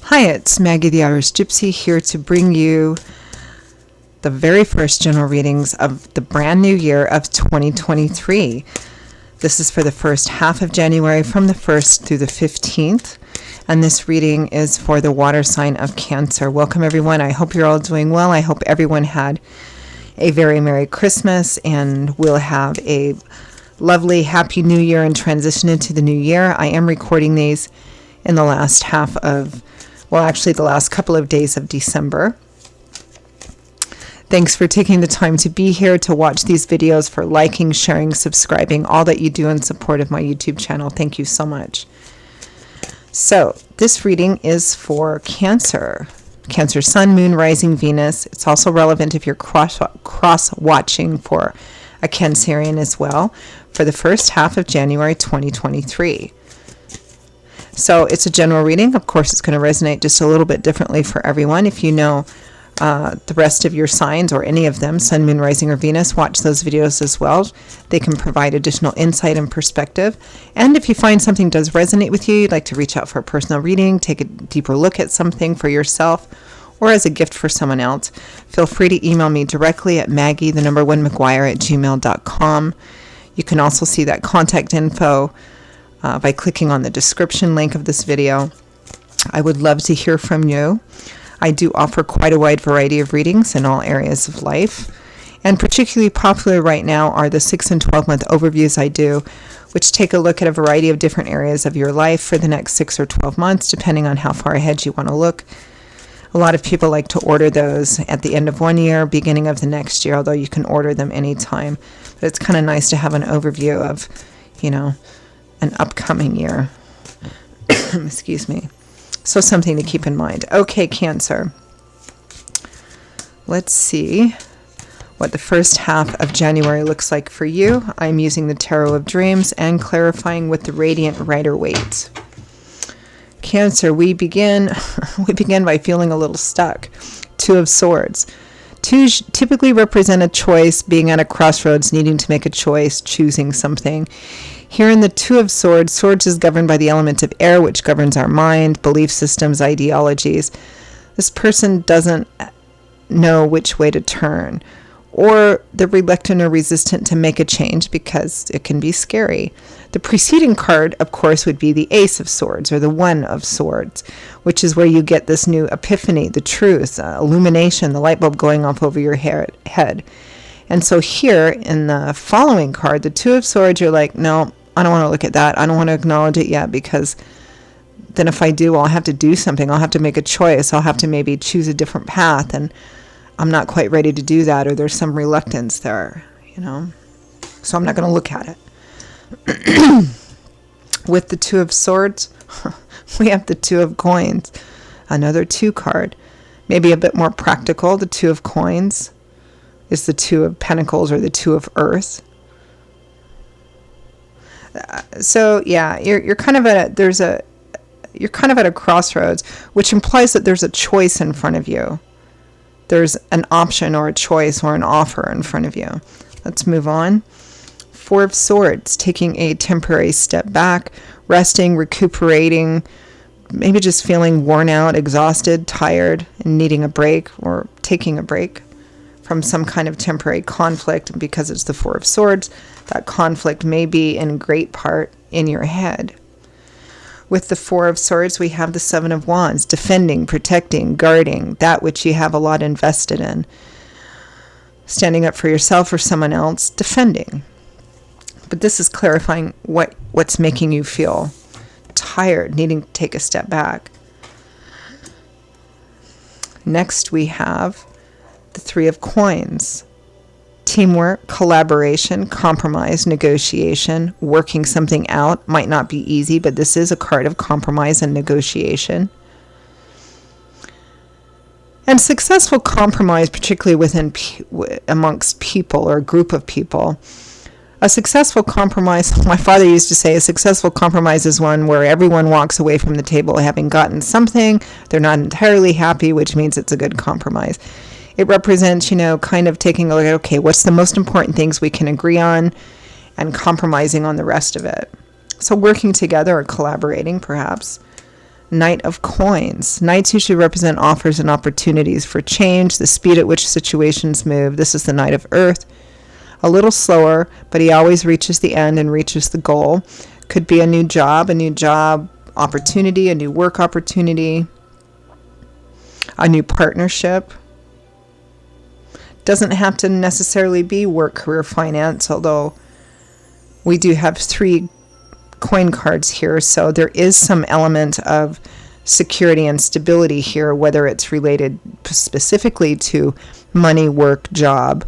Hi, it's Maggie the Irish Gypsy here to bring you the very first general readings of the brand new year of 2023. This is for the first half of January from the 1st through the 15th, and this reading is for the water sign of Cancer. Welcome everyone. I hope you're all doing well. I hope everyone had a very Merry Christmas and will have a lovely Happy New Year and transition into the new year. I am recording these in the last half of the last couple of days of December. Thanks for taking the time to be here to watch these videos, for liking, sharing, subscribing, all that you do in support of my YouTube channel. Thank you so much. So this reading is for Cancer. Cancer Sun, Moon, Rising, Venus. It's also relevant if you're cross-watching for a Cancerian as well, for the first half of January 2023. So it's a general reading. Of course, it's going to resonate just a little bit differently for everyone. If you know the rest of your signs or any of them, Sun, Moon, Rising, or Venus, watch those videos as well. They can provide additional insight and perspective. And if you find something does resonate with you, you'd like to reach out for a personal reading, take a deeper look at something for yourself or as a gift for someone else, feel free to email me directly at maggie1mcguire@gmail.com. You can also see that contact info by clicking on the description link of this video. I would love to hear from you. I do offer quite a wide variety of readings in all areas of life, and particularly popular right now are the 6 and 12-month overviews I do, which take a look at a variety of different areas of your life for the next 6 or 12 months, depending on how far ahead you want to look. A lot of people like to order those at the end of one year, beginning of the next year, although you can order them anytime. But it's kind of nice to have an overview of, an upcoming year. Excuse me. So something to keep in mind. Okay, Cancer. Let's see what the first half of January looks like for you. I'm using the Tarot of Dreams and clarifying with the Radiant Rider-Waite. Cancer, we begin by feeling a little stuck. Two of Swords. Twos typically represent a choice, being at a crossroads, needing to make a choice, choosing something. Here in the Two of Swords, Swords is governed by the element of air, which governs our mind, belief systems, ideologies. This person doesn't know which way to turn, or they're reluctant or resistant to make a change because it can be scary. The preceding card, of course, would be the Ace of Swords, or the One of Swords, which is where you get this new epiphany, the truth, illumination, the light bulb going off over your head. And so here in the following card, the Two of Swords, you're like, no, I don't want to look at that. I don't want to acknowledge it yet, because then if I do, I'll have to do something. I'll have to make a choice. I'll have to maybe choose a different path, and I'm not quite ready to do that, or there's some reluctance there, So I'm not going to look at it. With the Two of Swords, we have the Two of Coins, another two card, maybe a bit more practical. The Two of Coins is the Two of Pentacles, or the Two of Earth. So yeah, you're kind of at a crossroads, which implies that there's a choice in front of you. There's an option or a choice or an offer in front of you. Let's move on. Four of Swords, taking a temporary step back, resting, recuperating, maybe just feeling worn out, exhausted, tired, and needing a break, or taking a break from some kind of temporary conflict. Because it's the Four of Swords, that conflict may be in great part in your head. With the Four of Swords, we have the Seven of Wands, defending, protecting, guarding, that which you have a lot invested in. Standing up for yourself or someone else, defending. But this is clarifying what's making you feel tired, needing to take a step back. Next, we have the Three of Coins. Teamwork, collaboration, compromise, negotiation, working something out. Might not be easy, but this is a card of compromise and negotiation. And successful compromise, particularly amongst people or a group of people. A successful compromise, my father used to say, a successful compromise is one where everyone walks away from the table having gotten something. They're not entirely happy, which means it's a good compromise. It represents, kind of taking a look at, okay, what's the most important things we can agree on, and compromising on the rest of it. So working together or collaborating, perhaps. Knight of Coins. Knights usually represent offers and opportunities for change, the speed at which situations move. This is the Knight of Earth. A little slower, but he always reaches the end and reaches the goal. Could be a new job opportunity, a new work opportunity, a new partnership. Doesn't have to necessarily be work, career, finance, although we do have 3 coin cards here, so there is some element of security and stability here, whether it's related specifically to money, work, job,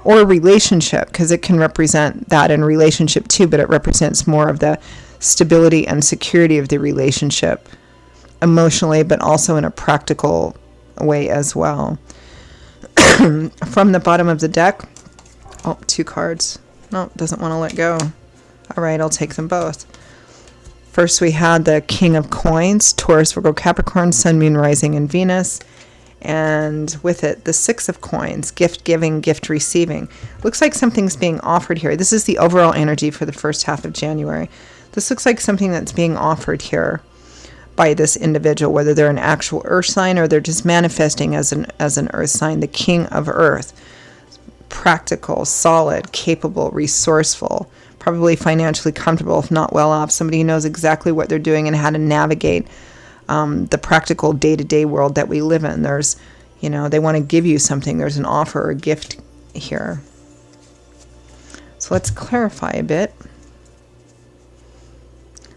or relationship, because it can represent that in relationship too, but it represents more of the stability and security of the relationship emotionally, but also in a practical way as well. From the bottom of the deck, 2 cards. No, doesn't want to let go. All right, I'll take them both. First, we had the King of Coins, Taurus, Virgo, Capricorn, Sun, Moon, Rising, and Venus. And with it, the 6 of Coins, gift giving, gift receiving. Looks like something's being offered here. This is the overall energy for the first half of January. This looks like something that's being offered here by this individual, whether they're an actual earth sign or they're just manifesting as an earth sign. The King of Earth. Practical, solid, capable, resourceful, probably financially comfortable, if not well off. Somebody who knows exactly what they're doing and how to navigate the practical day-to-day world that we live in. There's, they want to give you something. There's an offer or a gift here. So let's clarify a bit.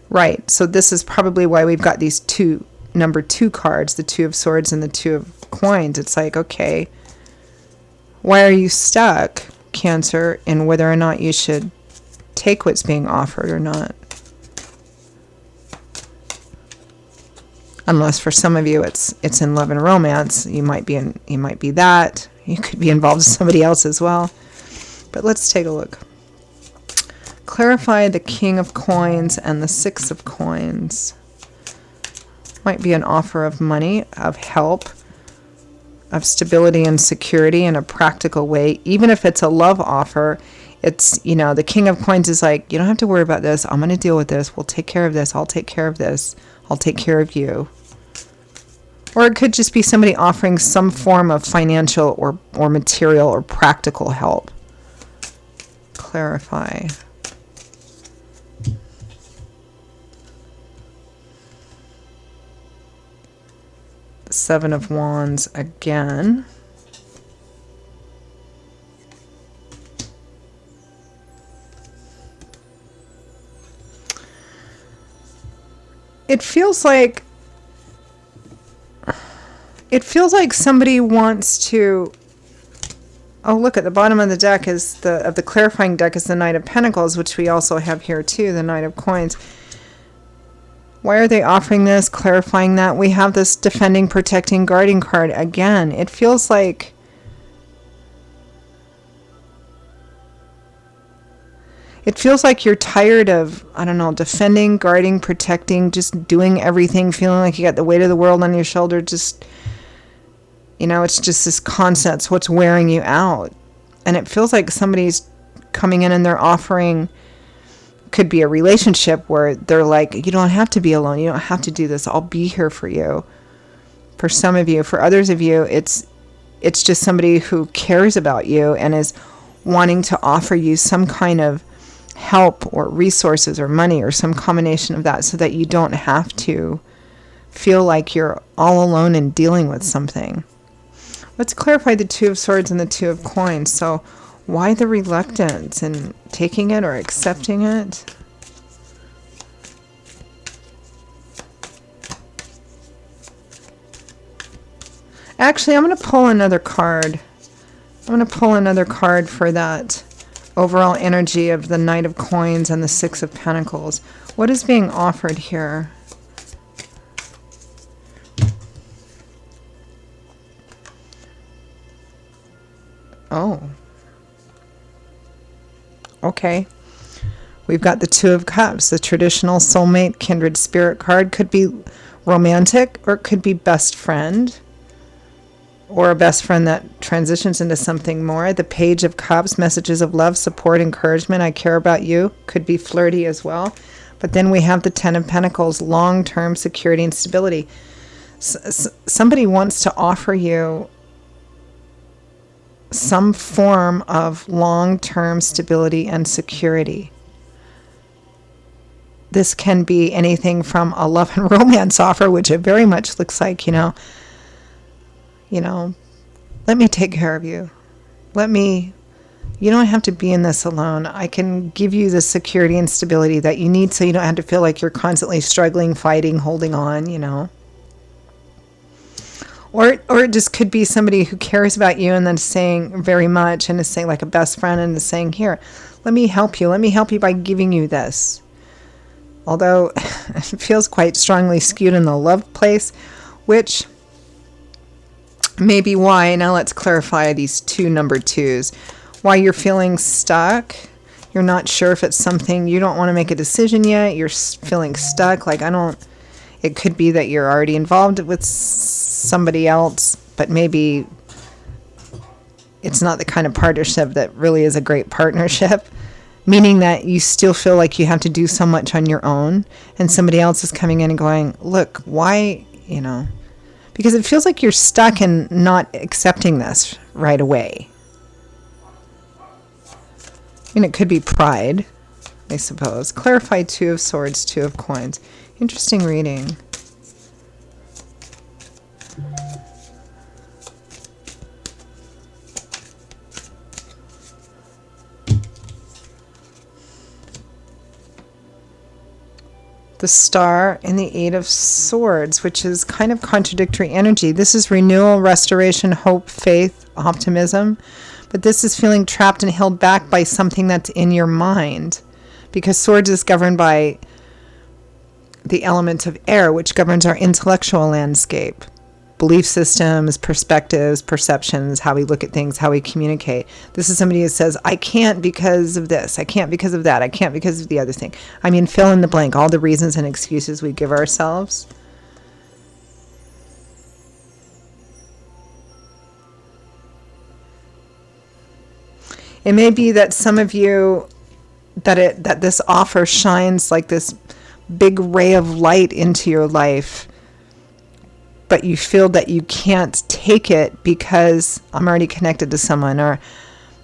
Right, so this is probably why we've got these number 2 cards, the 2 of Swords and the 2 of Coins. It's like, okay, why are you stuck, Cancer, in whether or not you should take what's being offered or not? Unless for some of you it's in love and romance. You might be that. You could be involved with somebody else as well. But let's take a look. Clarify the King of Coins and the 6 of Coins. Might be an offer of money, of help, of stability and security in a practical way. Even if it's a love offer, it's, the King of Coins is like, you don't have to worry about this. I'm going to deal with this. We'll take care of this. I'll take care of this. I'll take care of you. Or it could just be somebody offering some form of financial or material or practical help. Clarify. The 7 of Wands again. It feels like somebody wants to. Oh, look at the bottom of the deck is the clarifying deck is the Knight of Pentacles, which we also have here too, the Knight of Coins. Why are they offering this, clarifying that? We have this defending, protecting, guarding card again. It feels like you're tired of, defending, guarding, protecting, just doing everything, feeling like you got the weight of the world on your shoulder. Just, it's just this concept, what's wearing you out. And it feels like somebody's coming in and they're offering, could be a relationship where they're like, you don't have to be alone. You don't have to do this. I'll be here for you. For some of you, for others of you, it's just somebody who cares about you and is wanting to offer you some kind of help or resources or money or some combination of that so that you don't have to feel like you're all alone in dealing with something. Let's clarify the 2 of Swords and the 2 of Coins. So why the reluctance in taking it or accepting it? Actually, I'm going to pull another card. I'm going to pull another card for that overall energy of the Knight of Coins and the 6 of Pentacles. What is being offered here? Oh. Okay. We've got the 2 of Cups, the traditional soulmate, kindred spirit card. Could be romantic or it could be best friend. Or a best friend that transitions into something more. The Page of Cups, messages of love, support, encouragement. I care about you. Could be flirty as well. But then we have the Ten of Pentacles, long-term security and stability. Somebody wants to offer you some form of long-term stability and security. This can be anything from a love and romance offer, which it very much looks like, let me take care of you. You don't have to be in this alone. I can give you the security and stability that you need so you don't have to feel like you're constantly struggling, fighting, holding on, Or it just could be somebody who cares about you and then saying very much and is saying like a best friend and is saying, here, let me help you. Let me help you by giving you this. Although it feels quite strongly skewed in the love place, which may be why. Now let's clarify these two number twos. Why you're feeling stuck. You're not sure if it's something, you don't want to make a decision yet. You're feeling stuck. It could be that you're already involved with somebody else, but maybe it's not the kind of partnership that really is a great partnership, meaning that you still feel like you have to do so much on your own, and somebody else is coming in and going, look, why, because it feels like you're stuck in not accepting this right away. It could be pride, I suppose. Clarify Two of Swords, Two of Coins. Interesting reading. The Star and the Eight of Swords, which is kind of contradictory energy. This is renewal, restoration, hope, faith, optimism. But this is feeling trapped and held back by something that's in your mind. Because Swords is governed by the element of air, which governs our intellectual landscape. Belief systems, perspectives, perceptions, how we look at things, how we communicate. This is somebody who says, I can't because of this, I can't because of that, I can't because of the other thing. Fill in the blank, all the reasons and excuses we give ourselves. It may be that some of you, that this offer shines like this big ray of light into your life, but you feel that you can't take it because I'm already connected to someone, or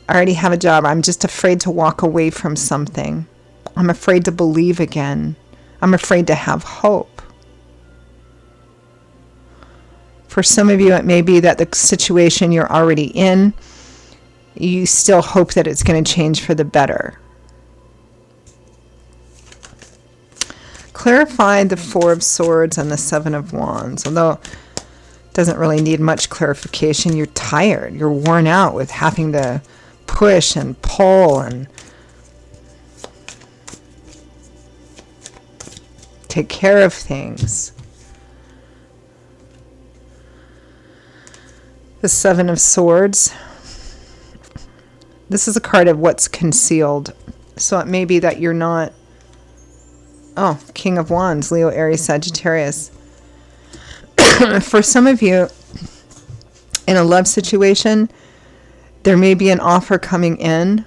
I already have a job. I'm just afraid to walk away from something. I'm afraid to believe again. I'm afraid to have hope. For some of you, it may be that the situation you're already in, you still hope that it's going to change for the better. Clarify the Four of Swords and the Seven of Wands. Although it doesn't really need much clarification. You're tired. You're worn out with having to push and pull and take care of things. The Seven of Swords. This is a card of what's concealed. So it may be that you're not... Oh, King of Wands, Leo, Aries, Sagittarius. For some of you, in a love situation, there may be an offer coming in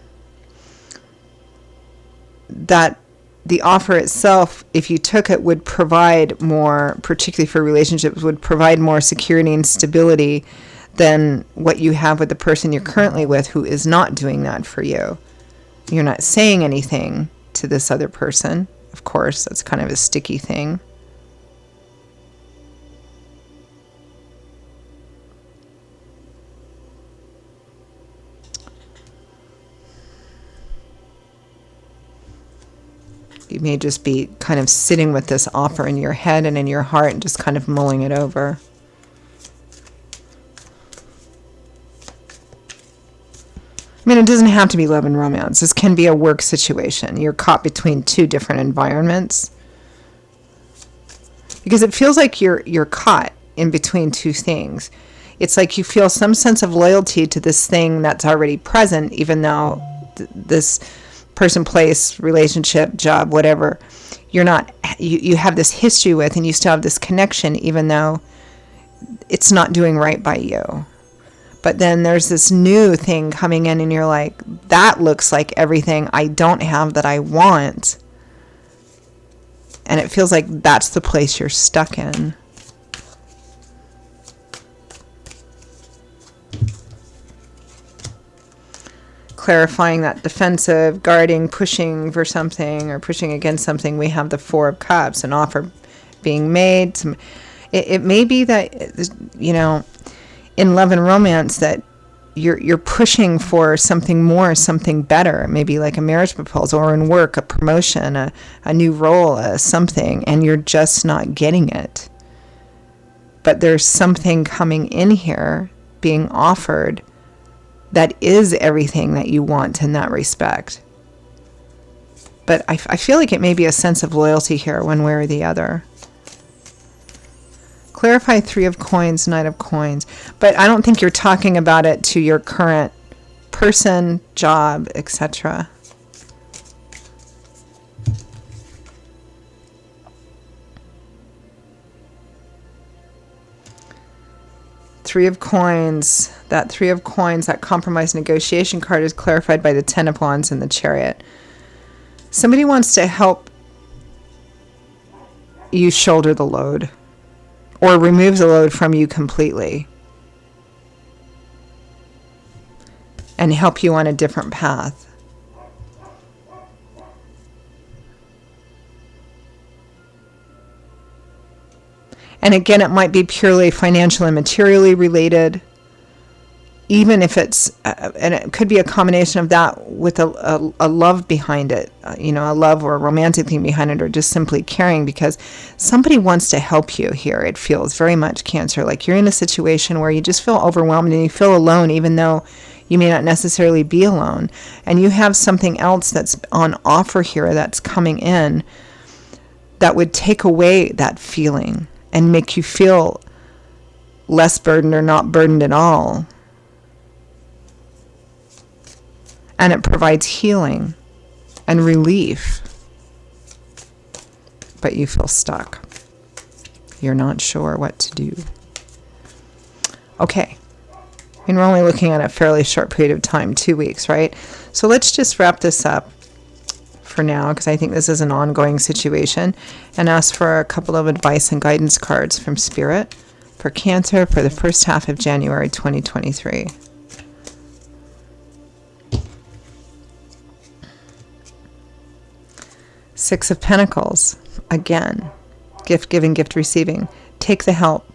that the offer itself, if you took it, would provide more, particularly for relationships, would provide more security and stability than what you have with the person you're currently with, who is not doing that for you. You're not saying anything to this other person. Of course, that's kind of a sticky thing. You may just be kind of sitting with this offer in your head and in your heart and just kind of mulling it over. It doesn't have to be love and romance. This can be a work situation. You're caught between two different environments. Because it feels like you're caught in between two things. It's like you feel some sense of loyalty to this thing that's already present, even though this person, place, relationship, job, whatever, you have this history with, and you still have this connection, even though it's not doing right by you. But then there's this new thing coming in and you're like, that looks like everything I don't have that I want. And it feels like that's the place you're stuck in. Clarifying that defensive, guarding, pushing for something or pushing against something, we have the Four of Cups, an offer being made. It may be that, you know, in love and romance, that you're pushing for something more, something better, maybe like a marriage proposal, or in work, a promotion, a new role, something, and you're just not getting it. But there's something coming in here being offered that is everything that you want in that respect. But I feel like it may be a sense of loyalty here, one way or the other. Clarify Three of Coins, Knight of Coins. But I don't think you're talking about it to your current person, job, etc. Three of Coins, that Three of Coins, that compromise negotiation card is clarified by the Ten of Wands and the Chariot. Somebody wants to help you shoulder the load, or remove the load from you completely, and help you on a different path. And again, it might be purely financial and materially related, even if it's, and it could be a combination of that with a love behind it, you know, a love or a romantic thing behind it, or just simply caring, because somebody wants to help you here. It feels very much, Cancer, like you're in a situation where you just feel overwhelmed and you feel alone, even though you may not necessarily be alone. And you have something else that's on offer here that's coming in that would take away that feeling and make you feel less burdened or not burdened at all. And it provides healing and relief. But you feel stuck. You're not sure what to do. Okay. And we're only looking at a fairly short period of time, 2 weeks, right? So let's just wrap this up for now, because I think this is an ongoing situation, and ask for a couple of advice and guidance cards from Spirit for Cancer for the first half of January 2023. Six of Pentacles, again, gift giving, gift receiving. Take the help,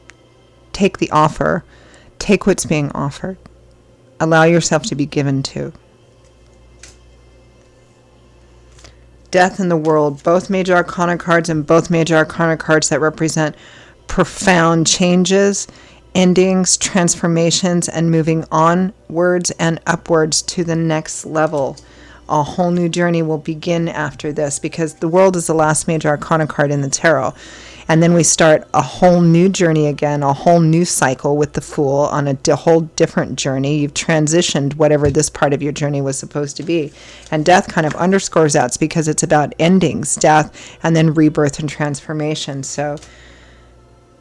take the offer, take what's being offered. Allow yourself to be given to. Death in the World, both major arcana cards and both major arcana cards that represent profound changes, endings, transformations, and moving onwards and upwards to the next level. A whole new journey will begin after this, because the World is the last major arcana card in the tarot. And then we start a whole new journey again, a whole new cycle with the Fool on a whole different journey. You've transitioned whatever this part of your journey was supposed to be. And Death kind of underscores that. It's because it's about endings, death, and then rebirth and transformation. So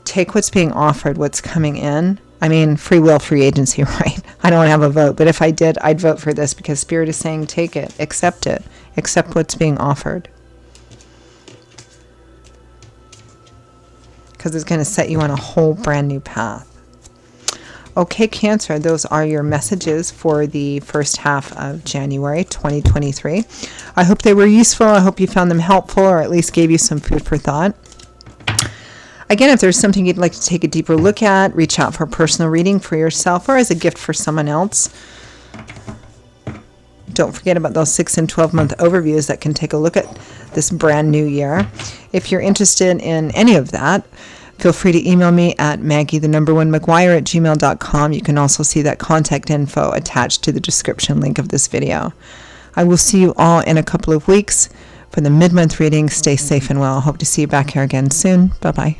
take what's being offered, what's coming in. I mean, free will, free agency, right? I don't have a vote, but if I did, I'd vote for this, because Spirit is saying take it, accept what's being offered. Because it's going to set you on a whole brand new path. Okay, Cancer, those are your messages for the first half of January 2023. I hope they were useful. I hope you found them helpful, or at least gave you some food for thought. Again, if there's something you'd like to take a deeper look at, reach out for a personal reading for yourself or as a gift for someone else. Don't forget about those 6 and 12-month overviews that can take a look at this brand new year. If you're interested in any of that, feel free to email me at Maggie1McGuire@gmail.com. You can also see that contact info attached to the description link of this video. I will see you all in a couple of weeks for the mid-month reading. Stay safe and well. Hope to see you back here again soon. Bye-bye.